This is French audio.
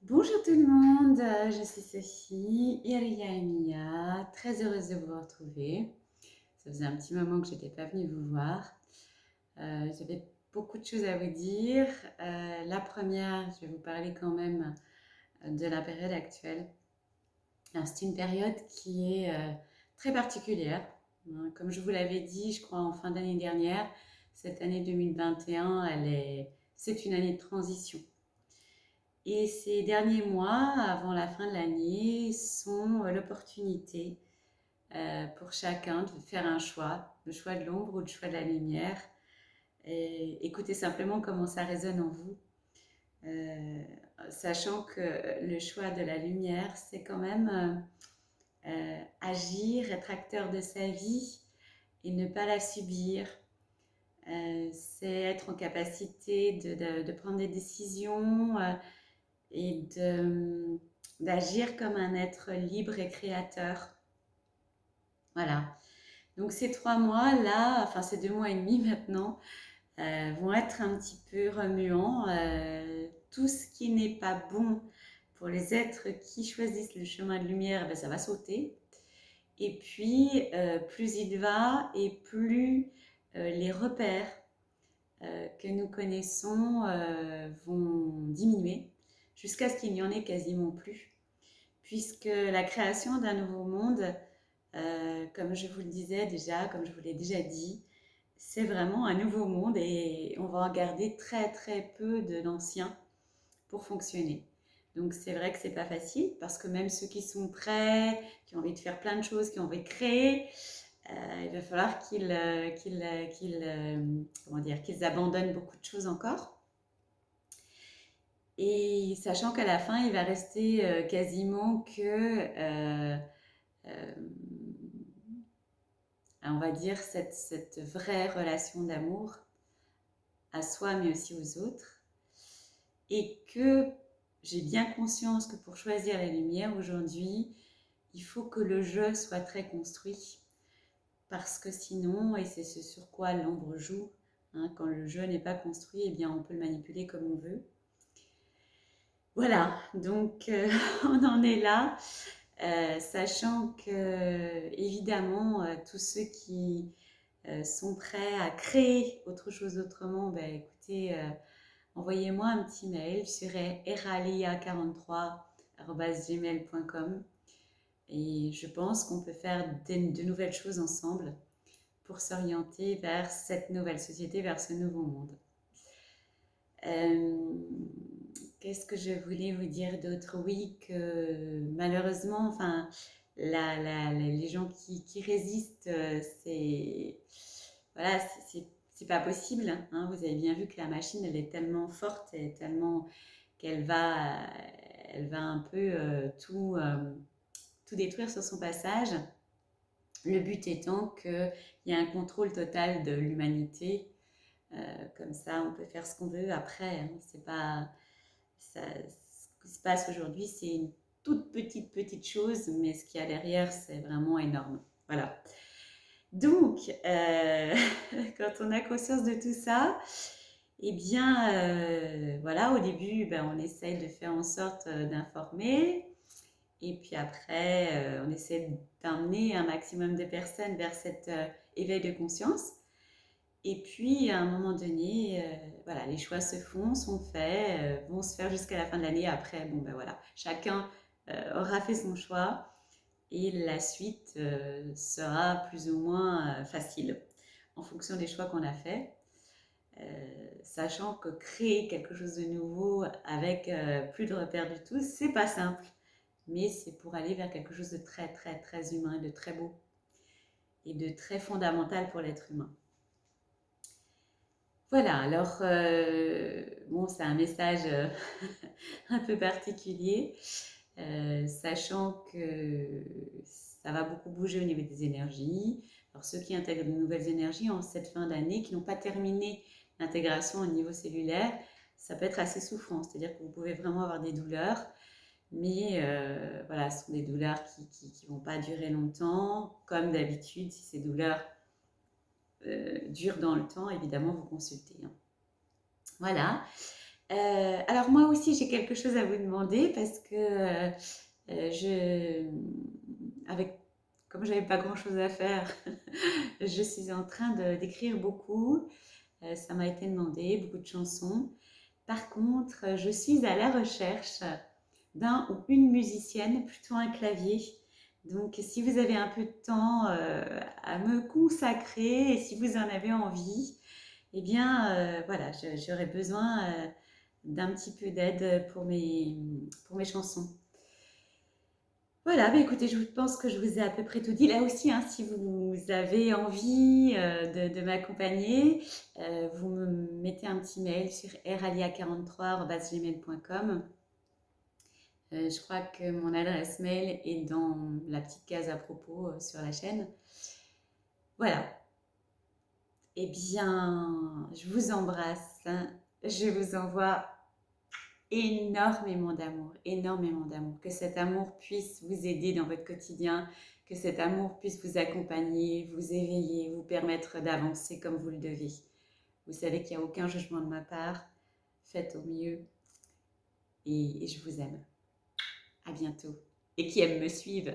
Bonjour tout le monde, je suis Sophie, Iria et Mia, très heureuse de vous retrouver. Ça faisait un petit moment que je n'étais pas venue vous voir. J'avais beaucoup de choses à vous dire. La première, je vais vous parler quand même de la période actuelle. Alors, c'est une période qui est très particulière, hein. Comme je vous l'avais dit, je crois en fin d'année dernière, cette année 2021, c'est une année de transition. Et ces derniers mois, avant la fin de l'année, sont l'opportunité pour chacun de faire un choix, le choix de l'ombre ou le choix de la lumière. Et écoutez simplement comment ça résonne en vous, euh, sachant que le choix de la lumière, c'est quand même agir, être acteur de sa vie et ne pas la subir. C'est être en capacité de prendre des décisions, et d'agir comme un être libre et créateur. Voilà. Donc ces 3 mois-là, enfin ces 2 mois et demi maintenant, vont être un petit peu remuants. Tout ce qui n'est pas bon pour les êtres qui choisissent le chemin de lumière, ben, ça va sauter. Et puis, plus il va et plus les repères que nous connaissons vont diminuer jusqu'à ce qu'il n'y en ait quasiment plus. Puisque la création d'un nouveau monde, comme je vous le disais déjà, comme je vous l'ai déjà dit, c'est vraiment un nouveau monde et on va en garder très très peu de l'ancien pour fonctionner. Donc c'est vrai que c'est pas facile parce que même ceux qui sont prêts, qui ont envie de faire plein de choses, qui ont envie de créer, il va falloir comment dire, qu'ils abandonnent beaucoup de choses encore. Et sachant qu'à la fin, il va rester quasiment que, euh, on va dire, cette vraie relation d'amour à soi, mais aussi aux autres. Et que j'ai bien conscience que pour choisir la lumière aujourd'hui, il faut que le jeu soit très construit. Parce que sinon, et c'est ce sur quoi l'ombre joue, hein, quand le jeu n'est pas construit, eh bien on peut le manipuler comme on veut. Voilà, donc on en est là, sachant que évidemment tous ceux qui sont prêts à créer autre chose autrement, ben écoutez, envoyez-moi un petit mail sur eralia43@gmail.com et je pense qu'on peut faire de nouvelles choses ensemble pour s'orienter vers cette nouvelle société, vers ce nouveau monde. Euh, Qu'est-ce que je voulais vous dire d'autre? Oui, que malheureusement, enfin, les gens qui résistent, c'est voilà, c'est pas possible, hein. Vous avez bien vu que la machine, elle est tellement forte et tellement qu'elle va, elle va un peu tout détruire sur son passage. Le but étant qu'il y ait un contrôle total de l'humanité. Comme ça, on peut faire ce qu'on veut après, hein. C'est pas ça, ce qui se passe aujourd'hui, c'est une toute petite chose, mais ce qu'il y a derrière, c'est vraiment énorme. Voilà. Donc, quand on a conscience de tout ça, eh bien, voilà, au début, ben, on essaye de faire en sorte d'informer. Et puis après, on essaie d'emmener un maximum de personnes vers cet éveil de conscience. Et puis, à un moment donné, voilà, les choix se font, sont faits, vont se faire jusqu'à la fin de l'année. Après, bon, ben voilà, chacun aura fait son choix et la suite sera plus ou moins facile en fonction des choix qu'on a faits. Sachant que créer quelque chose de nouveau avec plus de repères du tout, c'est pas simple, mais c'est pour aller vers quelque chose de très très très humain, de très beau et de très fondamental pour l'être humain. Voilà, alors, bon, c'est un message un peu particulier, sachant que ça va beaucoup bouger au niveau des énergies. Alors, ceux qui intègrent de nouvelles énergies en cette fin d'année, qui n'ont pas terminé l'intégration au niveau cellulaire, ça peut être assez souffrant, c'est-à-dire que vous pouvez vraiment avoir des douleurs, mais voilà, ce sont des douleurs qui ne vont pas durer longtemps. Comme d'habitude, si ces douleurs durent dans le temps, évidemment, vous consultez, hein. Voilà. Alors moi aussi, j'ai quelque chose à vous demander parce que je, avec, comme j'avais pas grand-chose à faire, je suis en train d'écrire beaucoup. Ça m'a été demandé, beaucoup de chansons. Par contre, je suis à la recherche d'un ou une musicienne, plutôt un clavier. Donc, si vous avez un peu de temps à me consacrer et si vous en avez envie, eh bien, voilà, j'aurais besoin d'un petit peu d'aide pour mes chansons. Voilà, bah écoutez, je pense que je vous ai à peu près tout dit. Là aussi, hein, si vous avez envie de m'accompagner, vous me mettez un petit mail sur ralia43@gmail.com. Je crois que mon adresse mail est dans la petite case à propos sur la chaîne. Voilà. Eh bien, je vous embrasse. Je vous envoie énormément d'amour, énormément d'amour. Que cet amour puisse vous aider dans votre quotidien, que cet amour puisse vous accompagner, vous éveiller, vous permettre d'avancer comme vous le devez. Vous savez qu'il n'y a aucun jugement de ma part. Faites au mieux et je vous aime. À bientôt. Et qui aime me suivre.